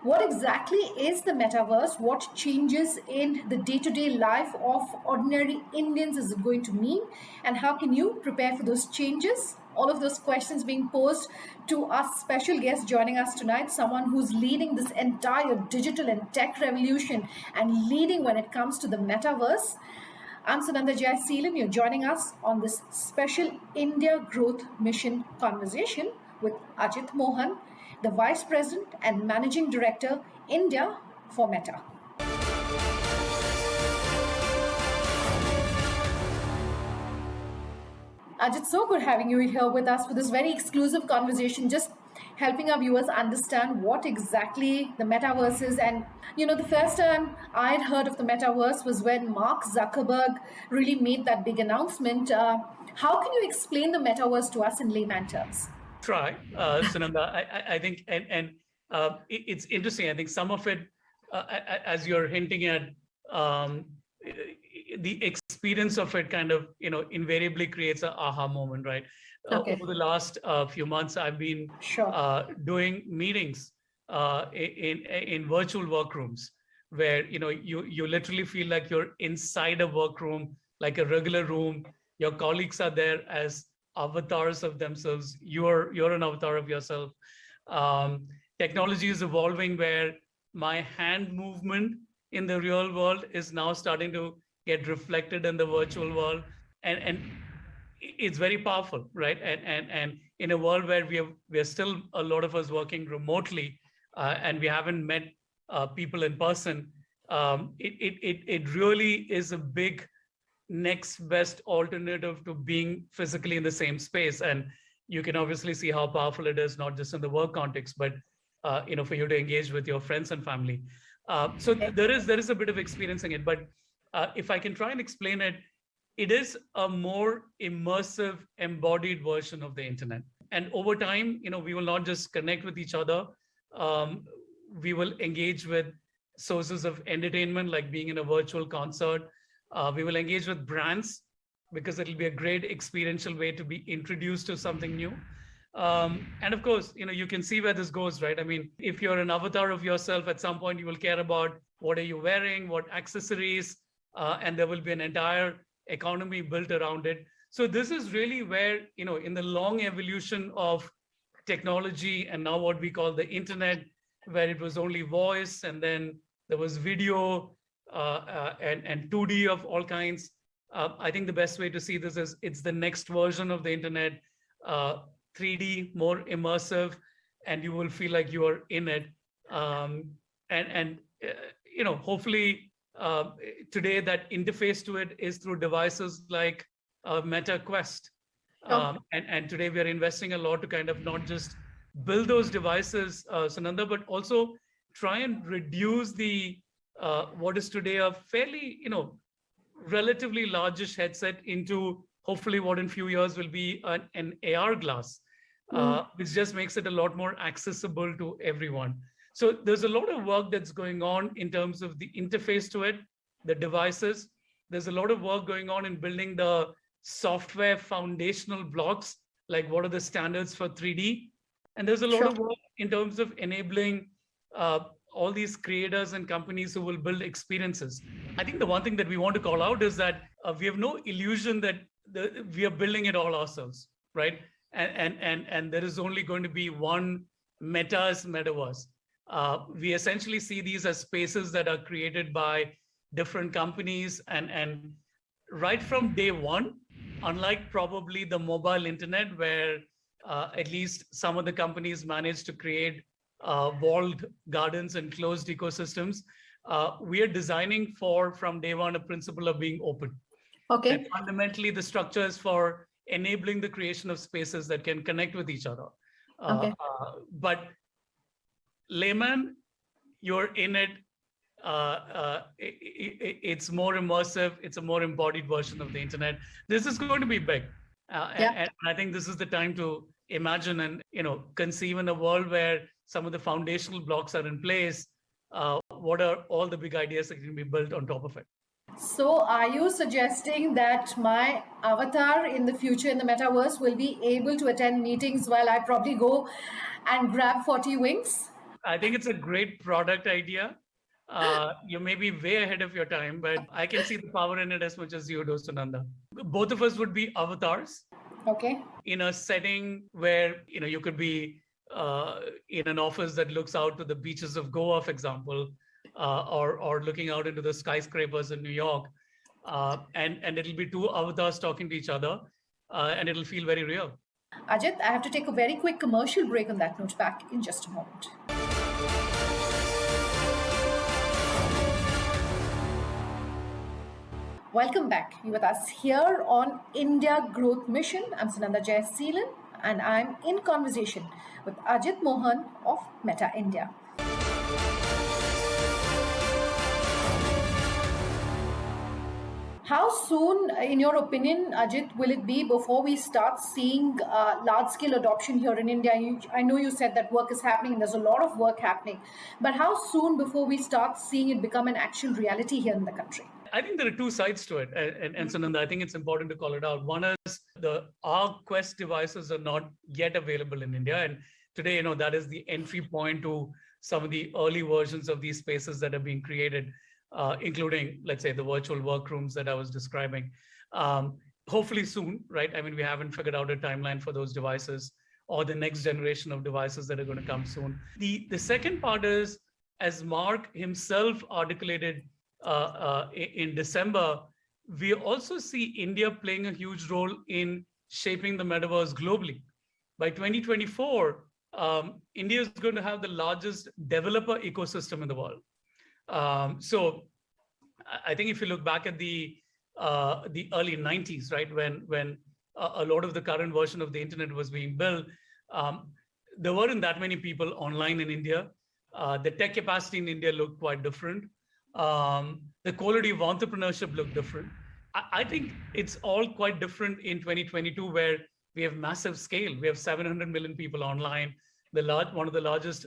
What exactly is the metaverse? What changes in the day-to-day life of ordinary Indians is it going to mean? And how can you prepare for those changes? All of those questions being posed to our special guest joining us tonight, someone who's leading this entire digital and tech revolution and leading when it comes to the metaverse. I'm Sunanda Jai Seelan. You're joining us on this special India Growth Mission conversation with Ajit Mohan, the Vice President and Managing Director, India for Meta. Ajit, so good having you here with us for this very exclusive conversation, just helping our viewers understand what exactly the metaverse is. And, the first time I'd heard of the metaverse was when Mark Zuckerberg really made that big announcement. How can you explain the metaverse to us in layman terms? Try, Sunanda. I think, and it's interesting. I think some of it, as you're hinting at, the experience of it kind of, invariably creates an aha moment, right? Okay. Over the last few months, I've been doing meetings in virtual workrooms where, you literally feel like you're inside a workroom, like a regular room. Your colleagues are there as avatars of themselves. You're an avatar of yourself. Technology is evolving where my hand movement in the real world is now starting to get reflected in the virtual world, and it's very powerful, right? And in a world where we're still a lot of us working remotely, and we haven't met people in person, it really is a big next best alternative to being physically in the same space. And you can obviously see how powerful it is, not just in the work context, but for you to engage with your friends and family. So there is a bit of experiencing it, but if I can try and explain it, it is a more immersive, embodied version of the internet. And over time, we will not just connect with each other. We will engage with sources of entertainment, like being in a virtual concert. We will engage with brands because it'll be a great experiential way to be introduced to something new. And of course, you can see where this goes, right? I mean, if you're an avatar of yourself, at some point you will care about what are you wearing, what accessories, and there will be an entire economy built around it. So this is really where, in the long evolution of technology and now what we call the internet, where it was only voice and then there was video and 2D of all kinds. I think the best way to see this is it's the next version of the internet, 3D, more immersive, and you will feel like you are in it. Hopefully today that interface to it is through devices like Meta Quest. And today we are investing a lot to kind of not just build those devices, Sunanda, but also try and reduce the what is today a fairly, relatively largish headset into hopefully what in few years will be an AR glass, which just makes it a lot more accessible to everyone. So there's a lot of work that's going on in terms of the interface to it, the devices. There's a lot of work going on in building the software foundational blocks, like what are the standards for 3D. And there's a lot of work in terms of enabling all these creators and companies who will build experiences. I think the one thing that we want to call out is that we have no illusion that we are building it all ourselves, right? And there is only going to be one metaverse. We essentially see these as spaces that are created by different companies, and right from day one, unlike probably the mobile internet, where at least some of the companies managed to create walled gardens and closed ecosystems, we are designing from day one a principle of being open. Okay. And fundamentally, the structure is for enabling the creation of spaces that can connect with each other. But layman, you're in it. It's more immersive. It's a more embodied version of the internet. This is going to be big. And I think this is the time to imagine and conceive in a world where some of the foundational blocks are in place. What are all the big ideas that can be built on top of it? So are you suggesting that my avatar in the future in the metaverse will be able to attend meetings while I probably go and grab 40 wings? I think it's a great product idea. You may be way ahead of your time, but I can see the power in it as much as you do, Sunanda. Both of us would be avatars. Okay. In a setting where you could be in an office that looks out to the beaches of Goa, for example, or looking out into the skyscrapers in New York, and it'll be two avatars talking to each other, and it'll feel very real. Ajit, I have to take a very quick commercial break on that note. Back in just a moment. Welcome back. You're with us here on India Growth Mission. I'm Sunanda Jayasseelan, and I'm in conversation with Ajit Mohan of Meta India. How soon, in your opinion, Ajit, will it be before we start seeing large-scale adoption here in India? I know you said that work is happening, and there's a lot of work happening. But how soon before we start seeing it become an actual reality here in the country? I think there are two sides to it. And Sunanda, I think it's important to call it out. One is our Quest devices are not yet available in India. And today, that is the entry point to some of the early versions of these spaces that are being created, including, let's say, the virtual workrooms that I was describing. Hopefully soon, right? I mean, we haven't figured out a timeline for those devices or the next generation of devices that are going to come soon. The second part is, as Mark himself articulated in December, we also see India playing a huge role in shaping the metaverse globally. By 2024, India is going to have the largest developer ecosystem in the world. So I think if you look back at the early 90s, right, when a lot of the current version of the internet was being built, there weren't that many people online in India. The tech capacity in India looked quite different. The quality of entrepreneurship looked different. I think it's all quite different in 2022, where we have massive scale. We have 700 million people online, one of the largest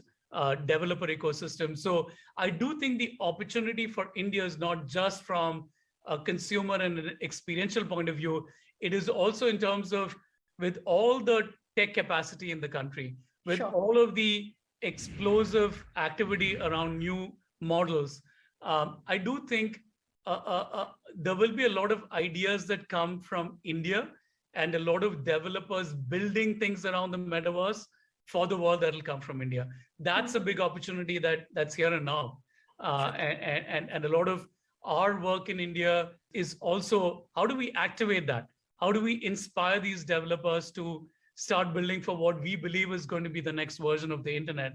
developer ecosystems. So I do think the opportunity for India is not just from a consumer and an experiential point of view. It is also in terms of, with all the tech capacity in the country, with all of the explosive activity around new models, I do think there will be a lot of ideas that come from India and a lot of developers building things around the metaverse for the world that will come from India. That's a big opportunity that's here and now. And a lot of our work in India is also, how do we activate that? How do we inspire these developers to start building for what we believe is going to be the next version of the internet?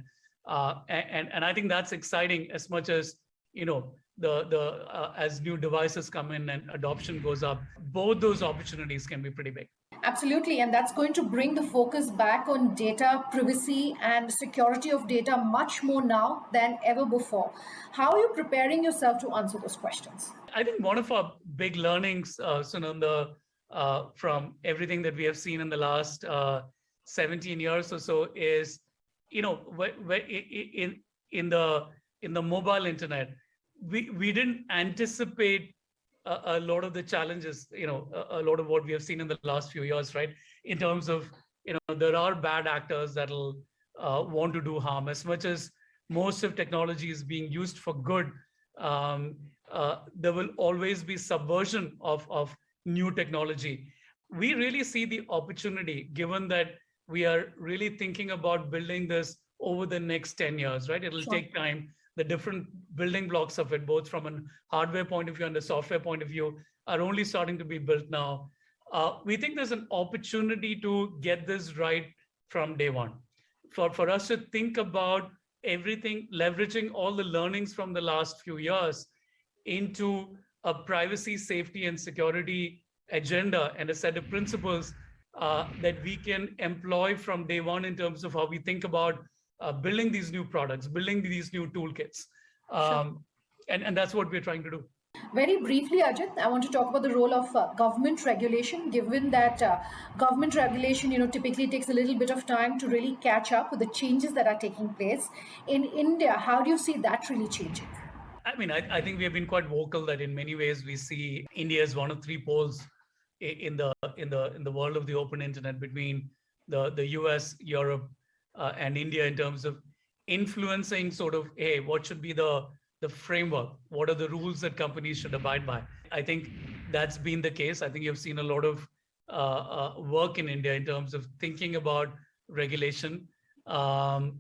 And I think that's exciting as much as, as new devices come in and adoption goes up. Both those opportunities can be pretty big. Absolutely, and that's going to bring the focus back on data privacy and security of data much more now than ever before. How are you preparing yourself to answer those questions? I think one of our big learnings, Sunanda, from everything that we have seen in the last 17 years or so is, in the mobile internet, we didn't anticipate a lot of the challenges, a lot of what we have seen in the last few years, right? In terms of, there are bad actors that'll want to do harm. As much as most of technology is being used for good, there will always be subversion of new technology. We really see the opportunity, given that we are really thinking about building this over the next 10 years, right? It'll take time. The different building blocks of it, both from a hardware point of view and a software point of view, are only starting to be built now. We think there's an opportunity to get this right from day one. For us to think about everything, leveraging all the learnings from the last few years into a privacy, safety, and security agenda and a set of principles that we can employ from day one in terms of how we think about building these new products, building these new toolkits. And that's what we're trying to do. Very briefly, Ajit, I want to talk about the role of government regulation, given that government regulation, typically takes a little bit of time to really catch up with the changes that are taking place. In India, how do you see that really changing? I mean, I think we have been quite vocal that in many ways we see India as one of three poles in the world of the open internet, between the US, Europe, and India, in terms of influencing sort of, hey, what should be the framework? What are the rules that companies should abide by? I think that's been the case. I think you've seen a lot of work in India in terms of thinking about regulation. I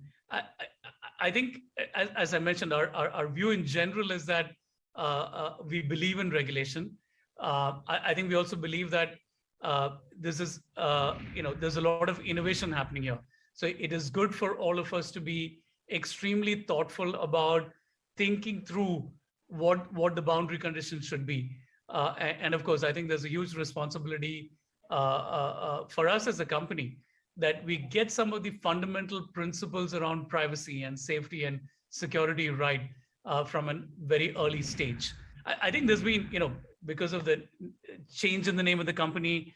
think, as I mentioned, our view in general is that we believe in regulation. I think we also believe that this is, there's a lot of innovation happening here. So it is good for all of us to be extremely thoughtful about thinking through what the boundary conditions should be. And of course, I think there's a huge responsibility for us as a company that we get some of the fundamental principles around privacy and safety and security right from a very early stage. I think there's been, because of the change in the name of the company,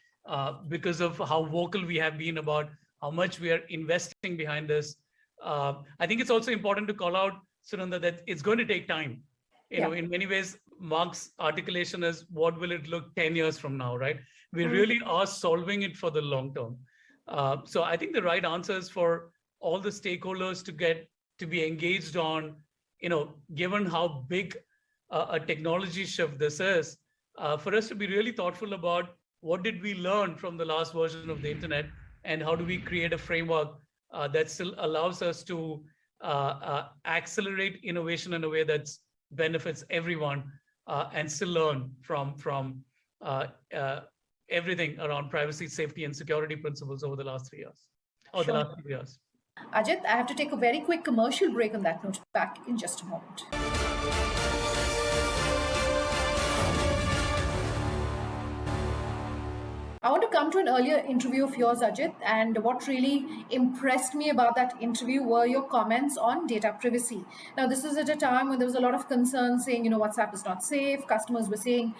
because of how vocal we have been about how much we are investing behind this. I think it's also important to call out, Sunanda, that it's going to take time. In many ways, Mark's articulation is what will it look 10 years from now, right? We really are solving it for the long term. So I think the right answer is for all the stakeholders to be engaged on, given how big a technology shift this is, for us to be really thoughtful about what did we learn from the last version of the internet and how do we create a framework that still allows us to accelerate innovation in a way that benefits everyone and still learn from everything around privacy, safety, and security principles over the last 3 years, or the last few years. Ajit, I have to take a very quick commercial break on that note. Back in just a moment. I want to come to an earlier interview of yours, Ajit, and what really impressed me about that interview were your comments on data privacy. Now, this is at a time when there was a lot of concern saying, WhatsApp is not safe. Customers were saying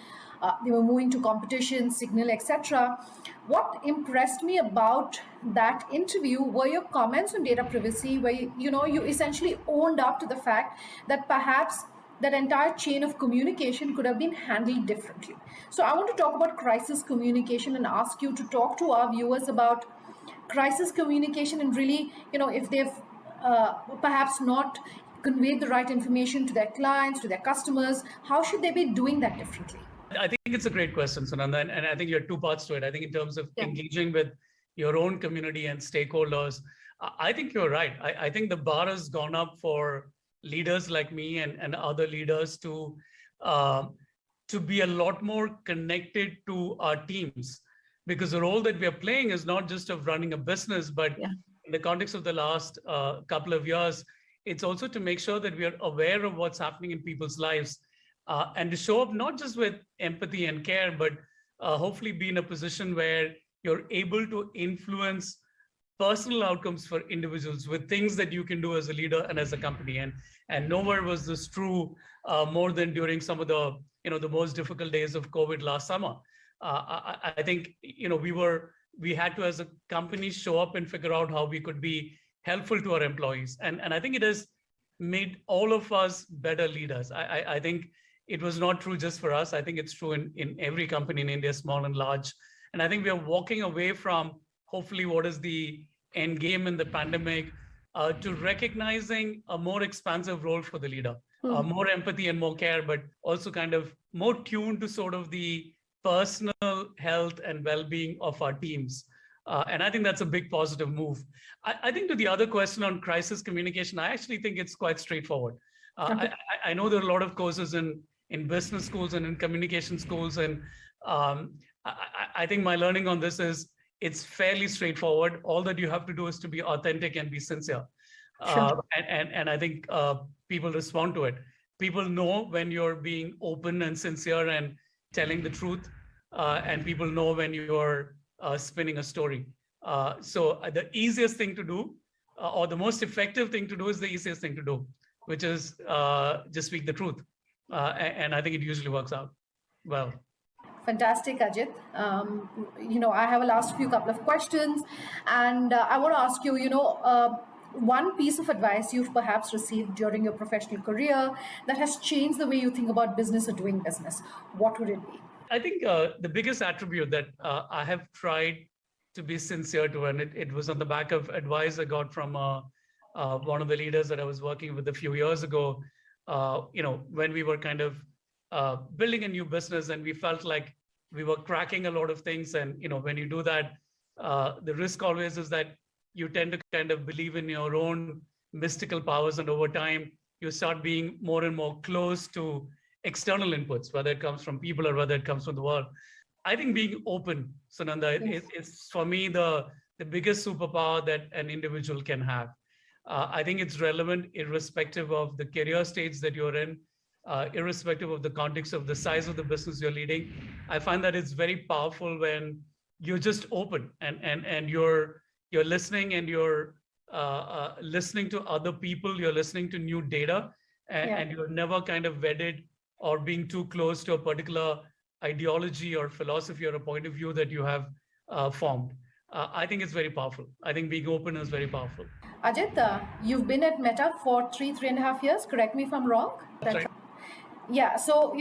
they were moving to competition, Signal, etc. What impressed me about that interview were your comments on data privacy, where you essentially owned up to the fact that perhaps that entire chain of communication could have been handled differently. So I want to talk about crisis communication and ask you to talk to our viewers about crisis communication and really, if they've perhaps not conveyed the right information to their clients, to their customers, how should they be doing that differently? I think it's a great question, Sunanda, and I think you have two parts to it. I think in terms of engaging with your own community and stakeholders, I think you're right. I think the bar has gone up for leaders like me and other leaders to be a lot more connected to our teams, because the role that we are playing is not just of running a business, but in the context of the last couple of years, it's also to make sure that we are aware of what's happening in people's lives and to show up not just with empathy and care, but hopefully be in a position where you're able to influence personal outcomes for individuals with things that you can do as a leader and as a company. And nowhere was this true more than during some of the the most difficult days of COVID last summer. I think we had to, as a company, show up and figure out how we could be helpful to our employees. And I think it has made all of us better leaders. I think it was not true just for us. I think it's true in every company in India, small and large. And I think we are walking away from hopefully what is the end game in the pandemic to recognizing a more expansive role for the leader, more empathy and more care, but also kind of more tuned to sort of the personal health and well-being of our teams. And I think that's a big positive move. I think to the other question on crisis communication, I actually think it's quite straightforward. I know there are a lot of courses in business schools and in communication schools. And I think my learning on this is it's fairly straightforward. All that you have to do is to be authentic and be sincere. And I think people respond to it. People know when you're being open and sincere and telling the truth, and people know when you're spinning a story. So the easiest thing to do, or the most effective thing to do, is the easiest thing to do, which is just speak the truth. And I think it usually works out well. Fantastic, Ajit. I have a last couple of questions, and I want to ask you, one piece of advice you've perhaps received during your professional career that has changed the way you think about business or doing business. What would it be? I think the biggest attribute that I have tried to be sincere to, and it was on the back of advice I got from a one of the leaders that I was working with a few years ago, when we were kind of building a new business and we felt like we were cracking a lot of things. And, when you do that, the risk always is that you tend to kind of believe in your own mystical powers. And over time, you start being more and more close to external inputs, whether it comes from people or whether it comes from the world. I think being open, Sunanda, Yes. is for me the biggest superpower that an individual can have. I think it's relevant irrespective of the career stage that you're in, irrespective of the context of the size of the business you're leading. I find that it's very powerful when you're just open and you're listening, and you're listening to other people, you're listening to new data, and you're never kind of wedded or being too close to a particular ideology or philosophy or a point of view that you have formed. I think it's very powerful. I think being open is very powerful. Ajit, you've been at Meta for 3.5 years. Correct me if I'm wrong. That's right. Yeah. So,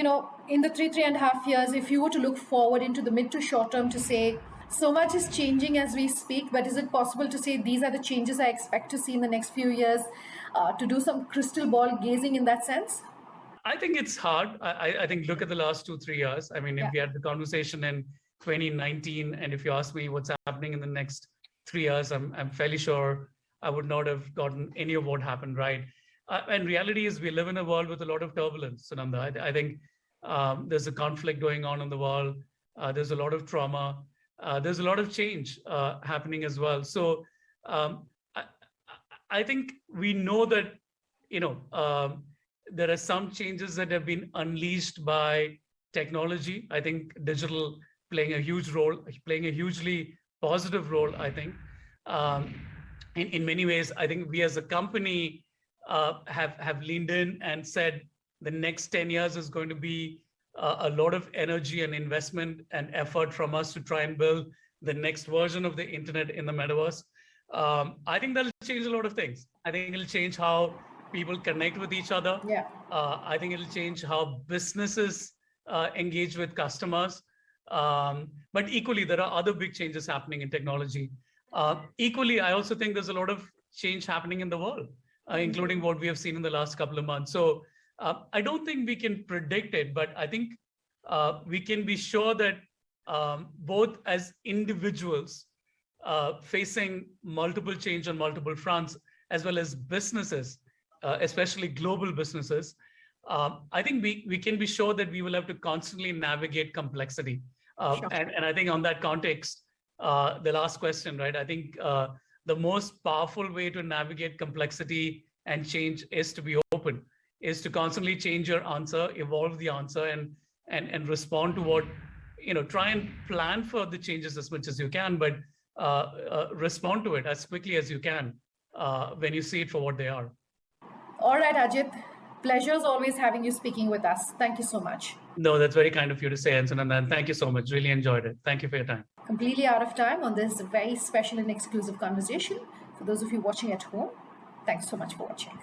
in the 3.5 years, if you were to look forward into the mid to short term to say, so much is changing as we speak, but is it possible to say these are the changes I expect to see in the next few years, to do some crystal ball gazing in that sense? I think it's hard. I think look at the last 2-3 years. I mean, if we had the conversation in 2019, and if you ask me what's happening in the next 3 years, I'm fairly sure I would not have gotten any of what happened right. And reality is we live in a world with a lot of turbulence, Sunanda. I think there's a conflict going on in the world. There's a lot of trauma. There's a lot of change happening as well. So I think we know that, there are some changes that have been unleashed by technology. I think digital playing a huge role, playing a hugely positive role, I think. In many ways, I think we as a company have leaned in and said the next 10 years is going to be a lot of energy and investment and effort from us to try and build the next version of the internet in the metaverse. I think that'll change a lot of things. I think it'll change how people connect with each other. Yeah. I think it'll change how businesses engage with customers. But equally, there are other big changes happening in technology. Equally, I also think there's a lot of change happening in the world, including what we have seen in the last couple of months. So I don't think we can predict it, but I think we can be sure that both as individuals facing multiple change on multiple fronts, as well as businesses, especially global businesses, I think we can be sure that we will have to constantly navigate complexity. And I think on that context, the last question, right? I think the most powerful way to navigate complexity and change is to be open, is to constantly change your answer, evolve the answer, and respond to what, try and plan for the changes as much as you can, but respond to it as quickly as you can when you see it for what they are. All right, Ajit. Pleasure as always having you speaking with us. Thank you so much. No, that's very kind of you to say, Anson, and thank you so much. Really enjoyed it. Thank you for your time. Completely out of time on this very special and exclusive conversation. For those of you watching at home, thanks so much for watching.